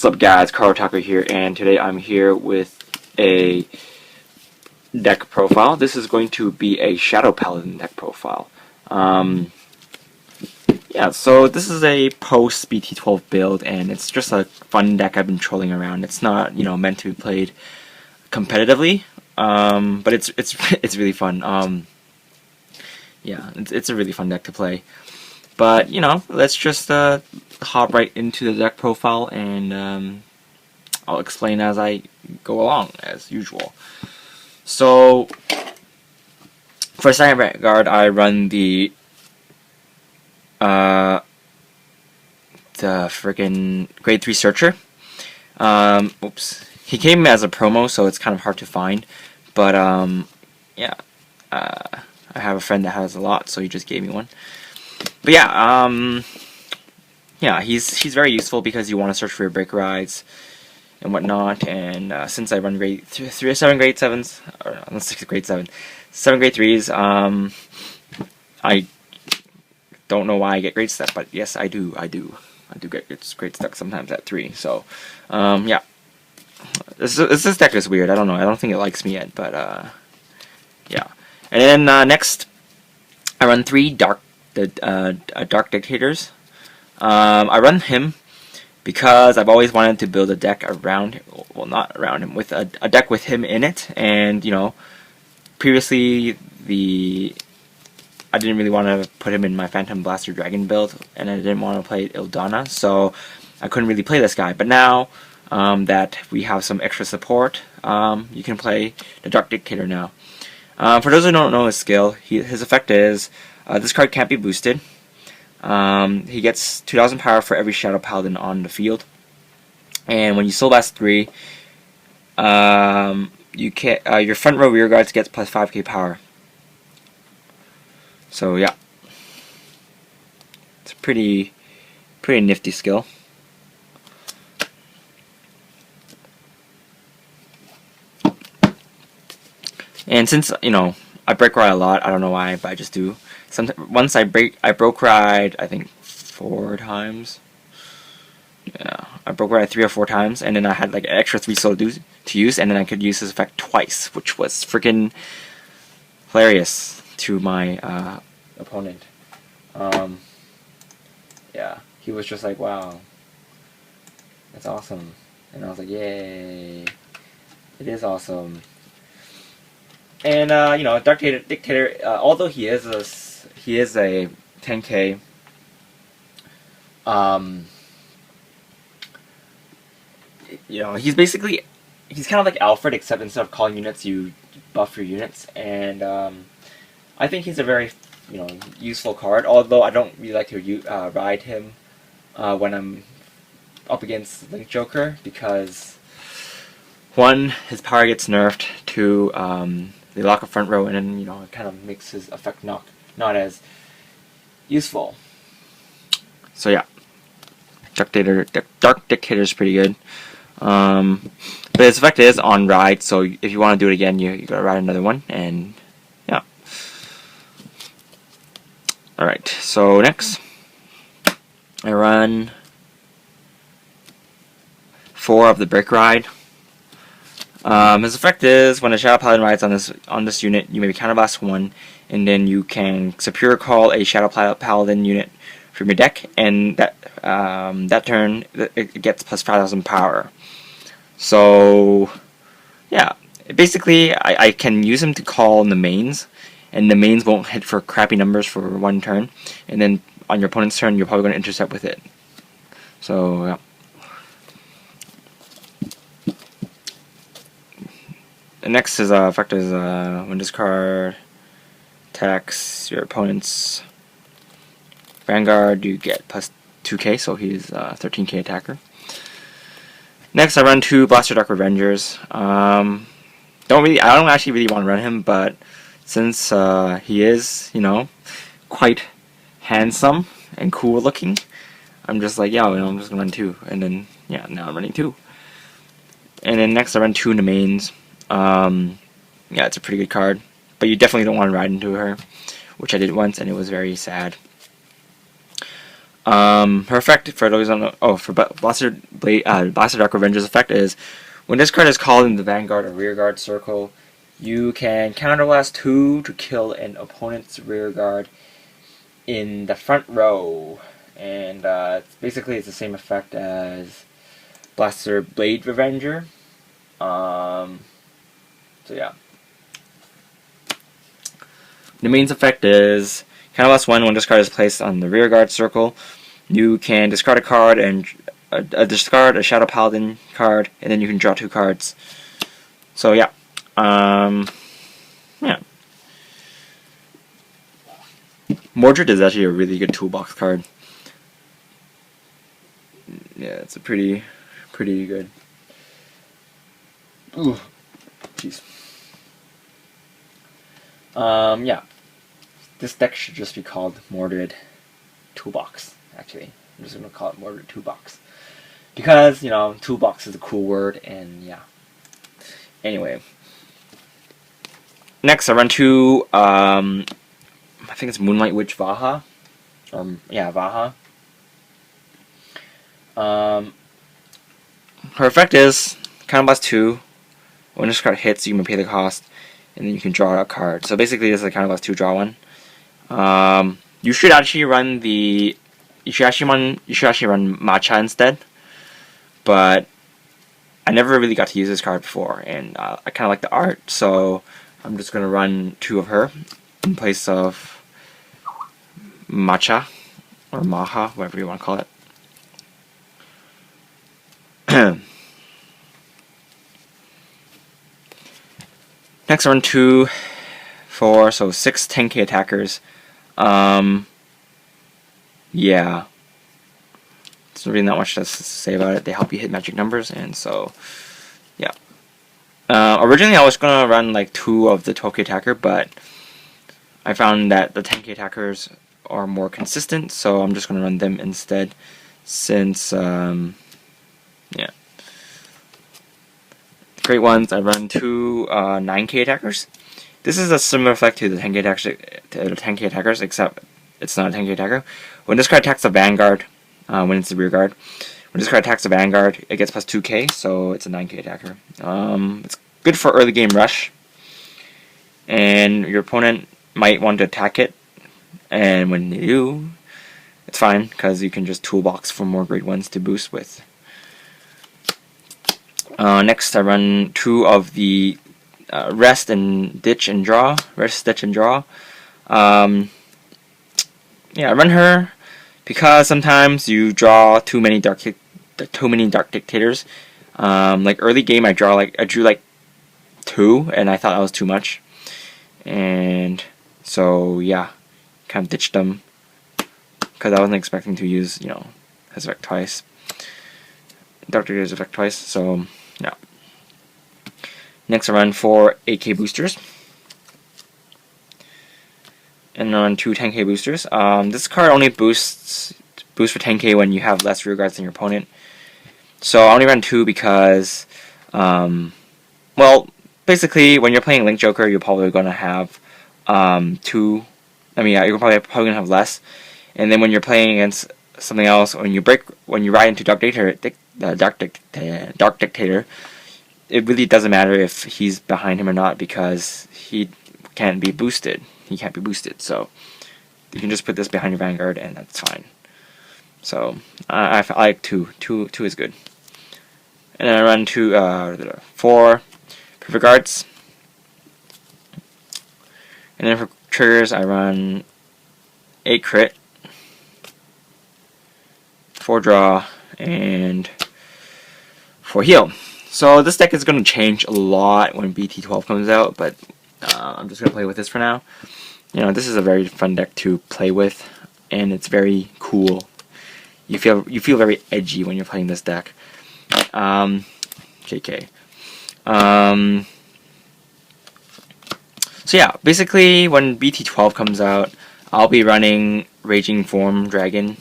What's up guys, Cardfight here, and today I'm here with a deck profile. This is going to be a Shadow Paladin deck profile. Yeah, so this is a post-BT12 build, and it's just a fun deck I've been trolling around. It's not, meant to be played competitively, but it's really fun. Yeah, it's a really fun deck to play. But, let's just hop right into the deck profile, and I'll explain as I go along, as usual. So, for second Vanguard, I run the freaking Grade 3 Searcher. Oops. He came as a promo, so it's kind of hard to find. But, yeah. I have a friend that has a lot, so he just gave me one. But yeah, yeah, he's very useful because you want to search for your break rides and whatnot. And since I run grade 7 grade 7s, or not 6 grade 7, 7 grade 3s, I don't know why I get grade stuck, but yes, I do get grade stuck sometimes at 3. So, yeah, this deck is weird. I don't know. I don't think it likes me yet, but yeah. And then next, I run 3 Dark Dictators. I run him because I've always wanted to build a deck around, well, not around him, with a deck with him in it. And previously I didn't really want to put him in my Phantom Blaster Dragon build, and I didn't want to play Ildana, so I couldn't really play this guy. But now that we have some extra support, you can play the Dark Dictator now. For those who don't know his skill, his effect is this card can't be boosted. He gets 2,000 power for every Shadow Paladin on the field, and when you Soul Blast 3, you can your front row rear guards gets plus 5k power. So yeah, it's a pretty nifty skill. And since I break ride a lot, I don't know why, but I just do. Once I broke ride, I think 4 times. Yeah, I broke ride 3 or 4 times, and then I had like an extra 3 soul to use, and then I could use this effect twice, which was freaking hilarious to my opponent. Yeah, he was just like, "Wow, that's awesome," and I was like, "Yay, it is awesome." And Dark Dictator, although he is a 10k, he's kind of like Alfred, except instead of calling units, you buff your units, and I think he's a very useful card. Although I don't really like to ride him when I'm up against Link Joker, because 1, his power gets nerfed, 2, they lock a front row, and then it kind of makes his effect not as useful. So yeah, Dark Dictator is pretty good. But his effect is on ride, so if you want to do it again, you gotta ride another one, and yeah. Alright, so next I run 4 of the Break Ride. His effect is when a Shadow Paladin rides on this unit, you may counterblast 1, and then you can Superior Call a Shadow Paladin unit from your deck, and that turn it gets plus 5,000 power. So yeah, basically I can use him to call in the mains, and the mains won't hit for crappy numbers for 1 turn, and then on your opponent's turn you're probably going to intercept with it. So yeah. The next effect is when this card attacks your opponent's Vanguard, you get plus 2k, so he's a 13k attacker. Next, I run 2 Blaster Dark Revengers. I don't actually really want to run him, but since he is, quite handsome and cool looking, I'm just like, yeah, I'm just gonna run 2, and then yeah, now I'm running 2. And then next, I run 2 in the mains. Yeah, it's a pretty good card, but you definitely don't want to ride into her, which I did once, and it was very sad. Her effect, for those on for Blaster Blade, Blaster Dark Revenger's effect is when this card is called in the Vanguard or Rearguard circle, you can counterblast 2 to kill an opponent's rearguard in the front row, and basically it's the same effect as Blaster Blade Revenger. So yeah. The main effect is counterblast 1 when this card is placed on the rearguard circle. You can discard a card and discard a Shadow Paladin card, and then you can draw 2 cards. So yeah, yeah. Mordred is actually a really good toolbox card. Yeah, it's a pretty good. Ooh, jeez. Yeah. This deck should just be called Mordred Toolbox, actually. I'm just going to call it Mordred Toolbox. Because, you know, toolbox is a cool word, and yeah. Anyway. Next, I run to, I think it's Moonlight Witch Vaha. Yeah, Vaha. Her effect is, counterblast 2. When this card hits, you can pay the cost, and then you can draw a card. So basically, this is a counterblast 2 draw 1. You should actually run Matcha instead, but I never really got to use this card before, and I kind of like the art, so I'm just gonna run 2 of her in place of Matcha or Maha, whatever you want to call it. Next, I run 2, 4, so 6 10k attackers. Yeah. There's really not much to say about it. They help you hit magic numbers, and so, yeah. Originally, I was gonna run like 2 of the 12k attacker, but I found that the 10k attackers are more consistent, so I'm just gonna run them instead. Since, yeah. Great ones, I run 2 9k attackers. This is a similar effect to the 10k attackers, except it's not a 10k attacker. When this card attacks the Vanguard, when it's the rearguard, when this card attacks the Vanguard, it gets plus 2k, so it's a 9k attacker. It's good for early game rush, and your opponent might want to attack it, and when they do, it's fine, because you can just toolbox for more grade 1s to boost with. Next, I run 2 of the Rest and Ditch and Draw. Rest, Stitch, and Draw. Yeah, I run her because sometimes you draw too many Dark Dictators. Like early game, I drew like 2, and I thought that was too much, and so yeah, kind of ditched them because I wasn't expecting to use his effect twice, Dark Dictator's effect twice. So yeah. Next, I run 4 8k boosters. And I run 2 10k boosters. This card only boosts for 10k when you have less rearguards than your opponent. So I only run 2 because, well, basically when you're playing Link Joker, you're probably going to have 2. I mean, yeah, you're probably going to have less. And then when you're playing against something else, when you ride into Dark Dictator, it really doesn't matter if he's behind him or not, because he can't be boosted. He can't be boosted, so you can just put this behind your Vanguard, and that's fine. So I like 2. 2 is good. And then I run 4 Perfect Guards. And then for triggers, I run 8 crit, 4 draw, and 4 heal. So this deck is going to change a lot when BT12 comes out, but I'm just going to play with this for now. This is a very fun deck to play with, and it's very cool. You feel very edgy when you're playing this deck. JK. So yeah, basically when BT12 comes out, I'll be running Raging Form Dragon,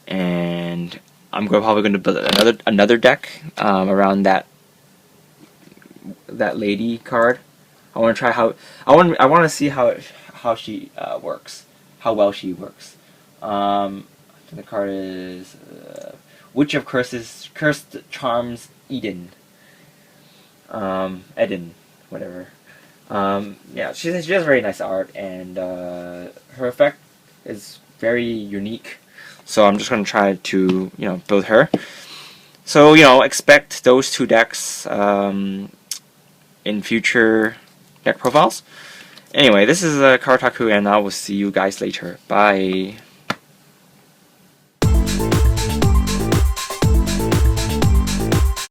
and I'm probably going to build another deck around that lady card. I want to try how I want to see how she works, how well she works. I And the card is Witch of Curses, Cursed Charms, Eden. Eden, whatever. Yeah, she has very nice art, and her effect is very unique. So I'm just gonna try to build her. So expect those two decks in future deck profiles. Anyway, this is Kartaku, and I will see you guys later. Bye.